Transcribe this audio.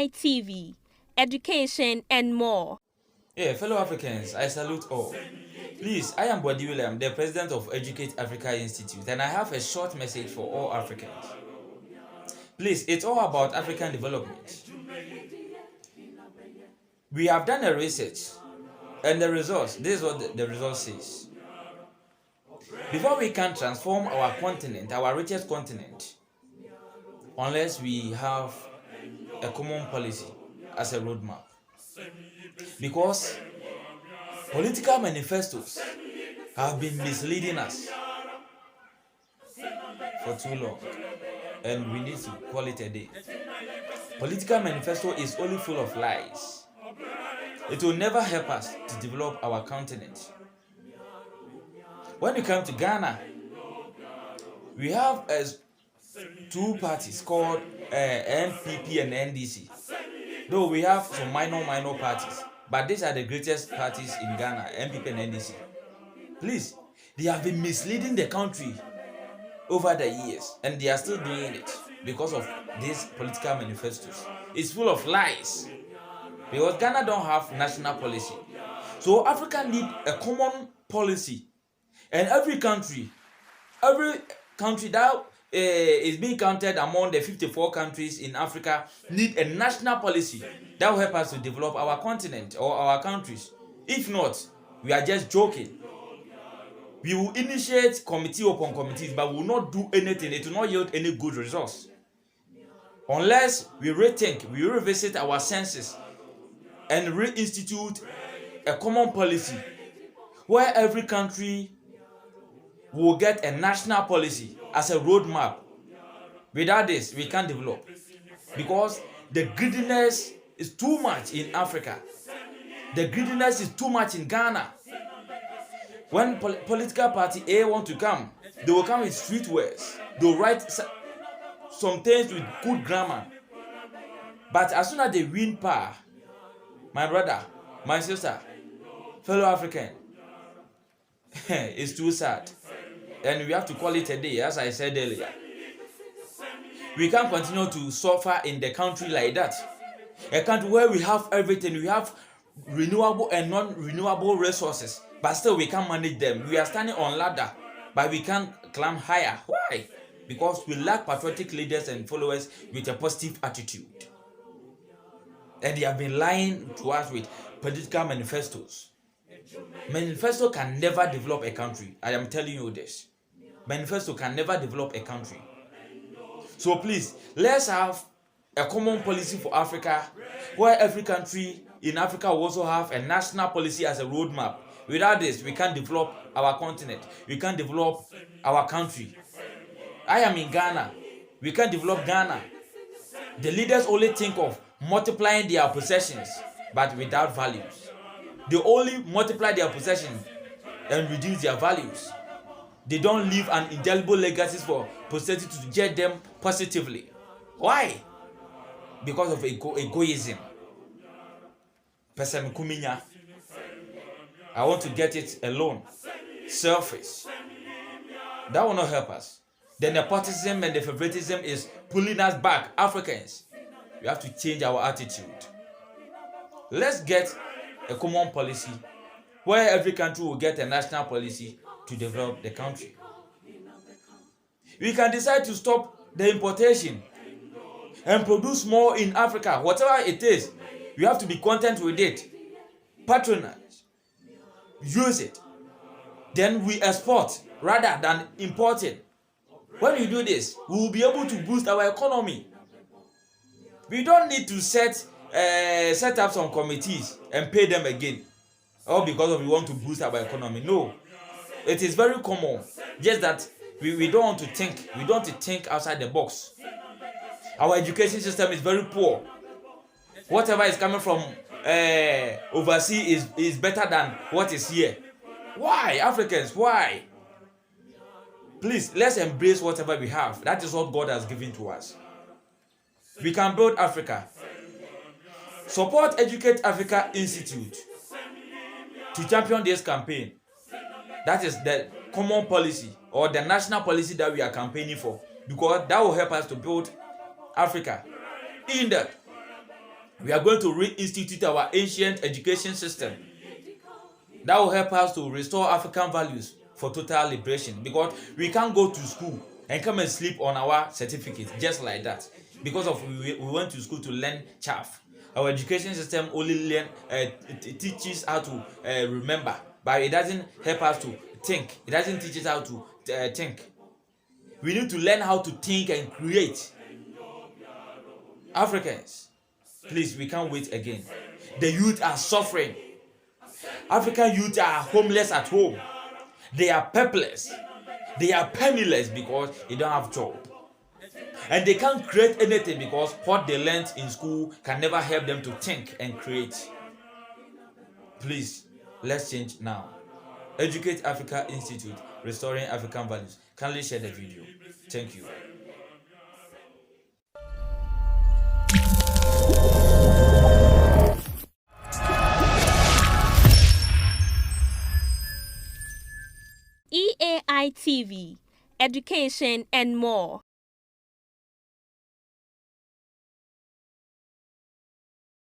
Online TV, education, and more. Yeah, fellow Africans, I salute all. Please, I am Bodi William, the president of Educate Africa Institute, and I have a short message for all Africans. Please, it's all about African development. We have done a research, and the results, this is what the result says. Before we can transform our continent, our richest continent, unless we have a common policy as a roadmap. Because political manifestos have been misleading us for too long, and we need to call it a day. Political manifesto is only full of lies. It will never help us to develop our continent. When we come to Ghana, we have two parties called NPP and NDC. Though we have some minor parties, but these are the greatest parties in Ghana, NPP and NDC. Please, they have been misleading the country over the years, and they are still doing it because of these political manifestos. It's full of lies because Ghana don't have national policy. So Africa need a common policy, and every country that is being counted among the 54 countries in Africa need a national policy that will help us to develop our continent or our countries. If not, we are just joking. We will initiate committee upon committees, but we will not do anything. It will not yield any good results. Unless we rethink, we revisit our senses and reinstitute a common policy where every country will get a national policy as a roadmap. Without this, we can't develop. Because the greediness is too much in Africa. The greediness is too much in Ghana. When political party A want to come, they will come with street words. They will write some things with good grammar. But as soon as they win power, my brother, my sister, fellow African, it's too sad. And we have to call it a day, as I said earlier. We can't continue to suffer in the country like that. A country where we have everything, we have renewable and non-renewable resources, but still we can't manage them. We are standing on ladder, but we can't climb higher. Why? Because we lack patriotic leaders and followers with a positive attitude. And they have been lying to us with political manifestos. Manifesto can never develop a country. I am telling you this. Manifesto can never develop a country. So please, let's have a common policy for Africa, where every country in Africa will also have a national policy as a roadmap. Without this, we can't develop our continent. We can't develop our country. I am in Ghana. We can't develop Ghana. The leaders only think of multiplying their possessions, but without values. They only multiply their possessions and reduce their values. They don't leave an indelible legacy for posterity to judge them positively. Why? Because of egoism. Person kuminya. I want to get it alone. Selfish. That will not help us. The nepotism and the favoritism is pulling us back. Africans, we have to change our attitude. Let's get a common policy where every country will get a national policy to develop the country. We can decide to stop the importation and produce more in Africa. Whatever it is, we have to be content with it. Patronize. Use it. Then we export rather than importing. When we do this, we will be able to boost our economy. We don't need to set up some committees and pay them again, all because we want to boost our economy. No, it is very common. Just that we don't want to think. We don't want to think outside the box. Our education system is very poor. Whatever is coming from overseas is better than what is here. Why, Africans? Why? Please, let's embrace whatever we have. That is what God has given to us. We can build Africa. Support Educate Africa Institute to champion this campaign. That is the common policy or the national policy that we are campaigning for, because that will help us to build Africa. In that, We are going to reinstitute our ancient education system that will help us to restore African values for total liberation, because we can't go to school and come and sleep on our certificate just like that because of we went to school to learn chaff. Our education system only teaches how to remember, but it doesn't help us to think. It doesn't teach us how to think. We need to learn how to think and create. Africans, please, we can't wait again. The youth are suffering. African youth are homeless at home. They are purposeless. They are penniless because they don't have job. And they can't create anything because what they learned in school can never help them to think and create. Please, let's change now. Educate Africa Institute, Restoring African Values. Kindly share the video. Thank you. EAI TV, education and more.